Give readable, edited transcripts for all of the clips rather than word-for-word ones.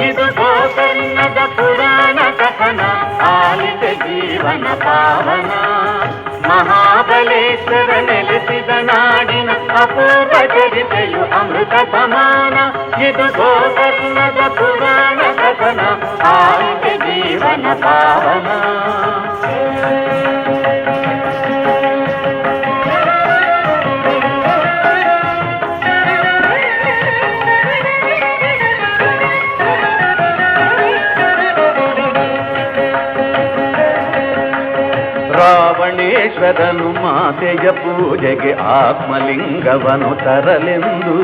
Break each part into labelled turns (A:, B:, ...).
A: ಇದು ಗೋಕರ್ಣದ ಪುರಾಣ ಕಥನ ಆಲಿತೆ ಜೀವನ ಪಾವನ. ಮಹಾಬಲೇಶ್ವರ ನೆಲೆಸಿದ ನಾಡಿನ ಅಪೂರ್ವ ಚರಿತೆಯು ಅಮೃತ ಸಮಾನ. ಇದು ಗೋಕರ್ಣದ ಪುರಾಣ ಕಥನ ಆಲಿತೆ ಜೀವನ ಪಾವನ. ರಾವಣೇಶ್ವರನು ಮಾತೆಯ ಪೂಜೆಗೆ ಆತ್ಮಲಿಂಗವನು ತರಲೆಂದು.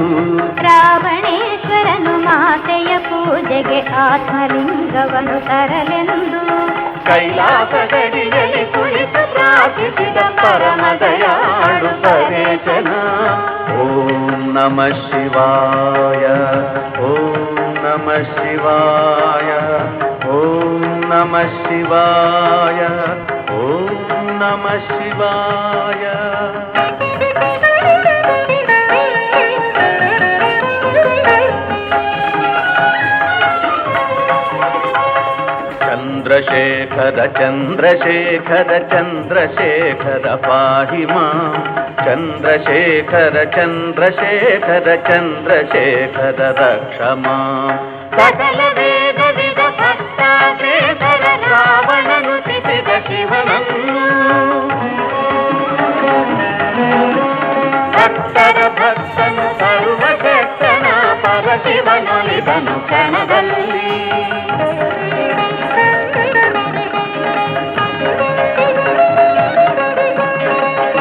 B: ರಾವಣೇಶ್ವರನು ಮಾತೆಯ ಪೂಜೆಗೆ ಆತ್ಮಲಿಂಗವನು ತರಲೆಂದು
A: ಕೈಲಾಸಗಡಿಯಲ್ಲಿ ಕುಳಿತು ಪ್ರಾರ್ಥಿಸಿದ ಪರಮ ದಯಾಳು ಪರೇಶನ. ಓಂ ನಮಃ ಶಿವಾಯ, ಓಂ ನಮಃ ಶಿವಾಯ, ಓಂ ನಮಃ ಶಿವಾಯ, ಓಂ ನಮಃ ಶಿವಾಯ. ಚಂದ್ರಶೇಖರ ಚಂದ್ರಶೇಖರ ಚಂದ್ರಶೇಖರ ಪಾಹಿ ಮಾಂ. ಚಂದ್ರಶೇಖರ ಚಂದ್ರಶೇಖರ ಚಂದ್ರಶೇಖರ ರಕ್ಷ ಮಾಂ. ಸಕಲ ವೇದ ವಿಧ ಭಕ್ತಾಶೇಖರ ರಾವಣನು ತಿಸಿದ ಶಿವನನ್ನು. ಭಕ್ತರ ಭಕ್ತನು ಸರ್ವಶಕ್ತನ ಪರಶಿವನೊಲಿದನು ಕ್ಷಣದಲ್ಲಿ.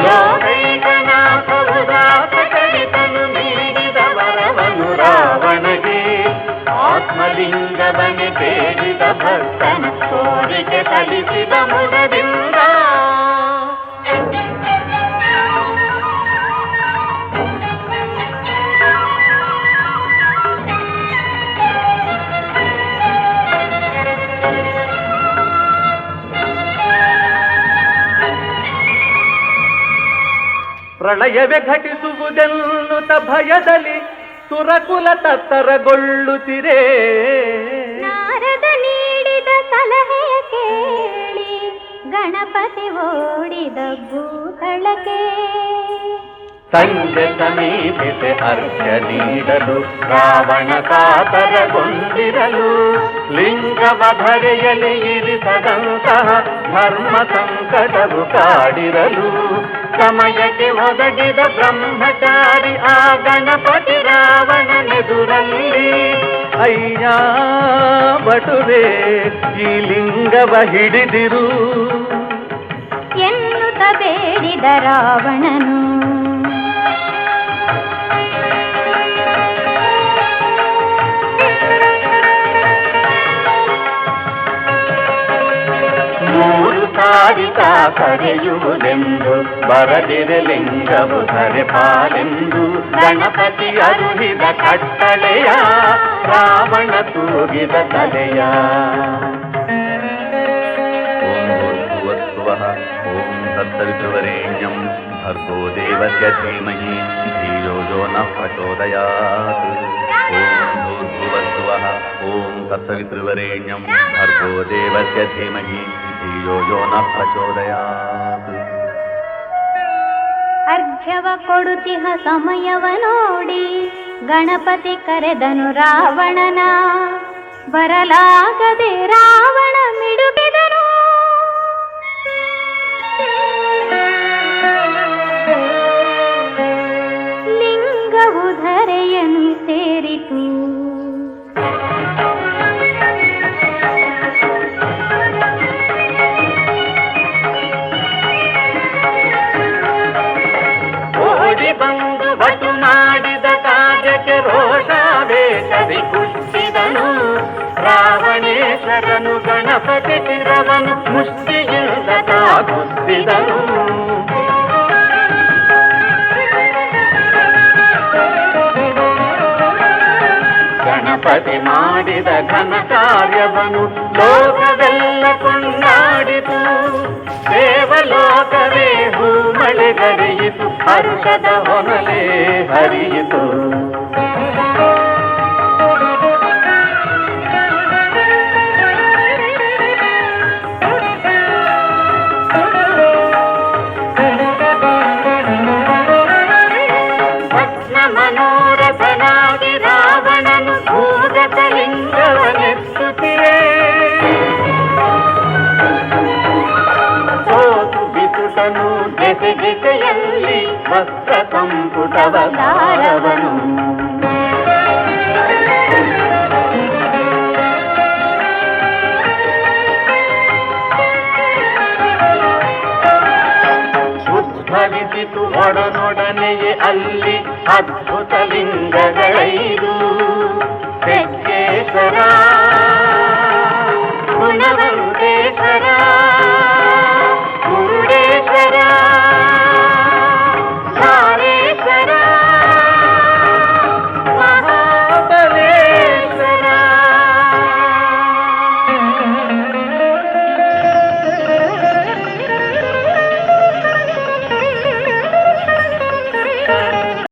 A: ಲೋಕೈಕನಾಥವು ರಾಸಕರಿತನು ನೀಡಿದ ವರವನು ರಾವಣಗೆ. ಆತ್ಮಲಿಂಗವನೆ ಬೇಡಿದ ಭಕ್ತನ ಕೋರಿಕೆ ಸಲ್ಲಿಸಿದ ಮುದದಿಂದ. ಪ್ರಳಯವೇ ಘಟಿಸುವುದೆನ್ನುತ್ತ ಭಯದಲ್ಲಿ ಸುರಕುಲ ತತ್ತರಗೊಳ್ಳುತ್ತಿರೇ.
B: ನಾರದ ನೀಡಿದ ಸಲಹೆಯ ಕೇಳಿ ಗಣಪತಿ ಓಡಿದ ಭೂತಳಕ್ಕೆ.
A: ಸಂಜೆ ಸಮೀಪಿಸಿ ಅರ್ಘ್ಯ ನೀಡಲು ರಾವಣ ಕಾತರಗೊಂಡಿರಲು. ಲಿಂಗವ ಧರೆಯಲ್ಲಿ ಇರಿಸದಂತಹ ಧರ್ಮ ಸಂಕಟವು ಕಾಡಿರಲು. ಸಮಯಕ್ಕೆ ಒದಗಿದ ಬ್ರಹ್ಮಚಾರಿ ಆ ಗಣಪತಿ ರಾವಣನೆದುರಲ್ಲಿ. ಅಯ್ಯ ಬಟುವೆ ಈ ಲಿಂಗವ ಹಿಡಿದಿರು
B: ಎನ್ನುತ್ತ ಬೇಡಿದ ರಾವಣನು.
A: ಮೂರು ಸಾರಿತ ಕರೆಯುವುದೆಂದು ಬರದಿರೆ ಲಿಂಗವು ಧರೆ ಪಾಲೆಂದು. ಗಣಪತಿ ಅರುಹಿದ ಕಟ್ಟಳೆಯ ರಾವಣ ತೂಗಿದ ತಲೆಯ. ಓಂ ಭೂರ್ಭುವಸ್ಸುವಃ ಓಂ ತತ್ಸವಿತುರ್ವರೆಣ್ಯಂ ಭರ್ಗೋ ದೇವಸ್ಯ ಧೀಮಹಿ ಧಿಯೋ ಯೋ ನಃ ಪ್ರಚೋದಯಾತ್. ಓಂ ಭೂರ್ಭುವಸ್ಸುವಃ ಓಂ ತತ್ಸವಿತುರ್ವರೆಣ್ಯಂ ಭರ್ಗೋ ದೇವಸ್ಯ ಧೀಮಹಿ ಧಿಯೋ ಯೋ ನಃ ಪ್ರಚೋದಯಾತ್.
B: ಅರ್ಘ್ಯವ ಕೊಡುತ್ತಿಹ ಸಮಯವ ನೋಡಿ ಗಣಪತಿ ಕರೆದನು ರಾವಣನ. ಬರಲಾಗದೆ ರಾವಣ ಮಿಡುಕಿದನು. ಲಿಂಗವು ಧರೆಯನ್ನು ಸೇರಿತು.
A: ಬಂದು ಬಟು ಮಾಡಿದ ಕಾರ್ಯಕ್ಕೆ ರೋಷಾವೇಶದಿ ಕುಷ್ಟಿದನು. ರಾವಣೇಶ್ವರನು ಗಣಪತಿ ಶಿರವನು ಮುಷ್ಟಿಯಿಂದ ತಾಗುತ್ತಿದನು. ಗಣಪತಿ ಮಾಡಿದ ಘನ ಕಾರ್ಯವನು ಲೋಕವೆಲ್ಲ ಕೊಂಡಾಡಿತು. ದೇವಲೋಕವೇ ಹೂಮಳೆಗರೆಯಿತು, ಹರ್ಷದ ಹೊನಲೆ ಹರಿಯಿತು. ವೇದಿಕೆಯಲ್ಲಿ ವಸ್ತ್ರ ಸಂಪುಟವತಾರವನು ಉದ್ಭವಿಸಿತು ಒಡನೊಡನೆಯೇ ಅಲ್ಲಿ ಅದ್ಭುತ ಲಿಂಗಗಳೈದು